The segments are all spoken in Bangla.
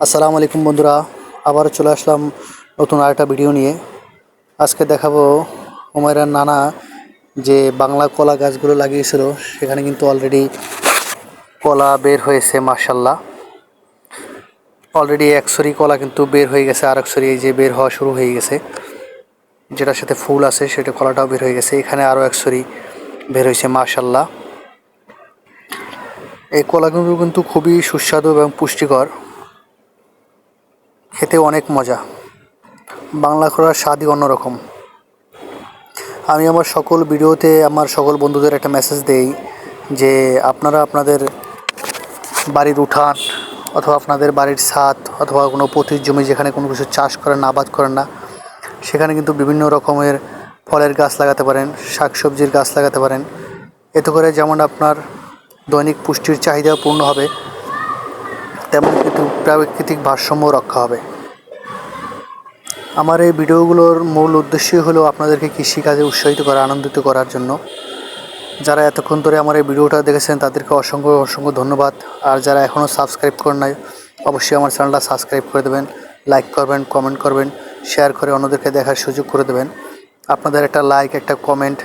আসসালামু আলাইকুম বন্ধুরা, আবার চলে আসলাম নতুন আরেকটা ভিডিও নিয়ে। আজকে দেখাবো হুমায়রার নানা যে বাংলা কলা গাছগুলো লাগিয়েছিল সেখানে কিন্তু অলরেডি কলা বের হয়েছে। মাশাল্লাহ, অলরেডি এক সরি কলা কিন্তু বের হয়ে গেছে, আর এক সরি এই যে বের হওয়া শুরু হয়ে গেছে। যেটার সাথে ফুল আছে সেটা কলাটাও বের হয়ে গেছে। এখানে আরও এক সরি বের হয়েছে। মাশাল্লাহ, এই কলাগুলো কিন্তু খুবই সুস্বাদু এবং পুষ্টিকর, খেতে অনেক মজা। বাংলা কলার স্বাদই অন্যরকম। আমি আমার সকল ভিডিওতে আমার সকল বন্ধুদের একটা মেসেজ দেই যে আপনারা আপনাদের বাড়ির উঠান অথবা আপনাদের বাড়ির ছাদ অথবা কোনো পতির জমি যেখানে কোনো কিছু চাষ করেন না, আবাদ করেন না, সেখানে কিন্তু বিভিন্ন রকমের ফলের গাছ লাগাতে পারেন, শাকসবজির গাছ লাগাতে পারেন। এতে করে যেমন আপনার দৈনিক পুষ্টির চাহিদা পূর্ণ হবে, তেমন কিন্তু প্রাকৃতিক ভারসাম্য রক্ষা হবে। আমার এই ভিডিওগুলোর মূল উদ্দেশ্যই হলো আপনাদেরকে কৃষিকাজে উৎসাহিত করা, আনন্দিত করার জন্য। যারা এতক্ষণ ধরে আমার এই ভিডিওটা দেখেছেন তাদেরকে অসংখ্য অসংখ্য ধন্যবাদ। আর যারা এখনও সাবস্ক্রাইব করেন নাই, অবশ্যই আমার চ্যানেলটা সাবস্ক্রাইব করে দেবেন, লাইক করবেন, কমেন্ট করবেন, শেয়ার করে অন্যদেরকে দেখার সুযোগ করে দেবেন। আপনাদের একটা লাইক, একটা কমেন্ট,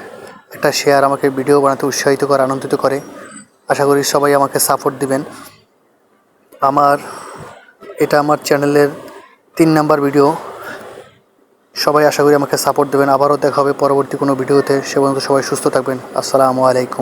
একটা শেয়ার আমাকে ভিডিও বানাতে উৎসাহিত করে, আনন্দিত করে। আশা করি সবাই আমাকে সাপোর্ট দিবেন। এটা আমার চ্যানেলের 3 নাম্বার ভিডিও। সবাই আশা করি আমাকে সাপোর্ট দেবেন। আবারও দেখা হবে পরবর্তী কোনো ভিডিওতে। সে পর্যন্ত সবাই সুস্থ থাকবেন। আসসালামু আলাইকুম।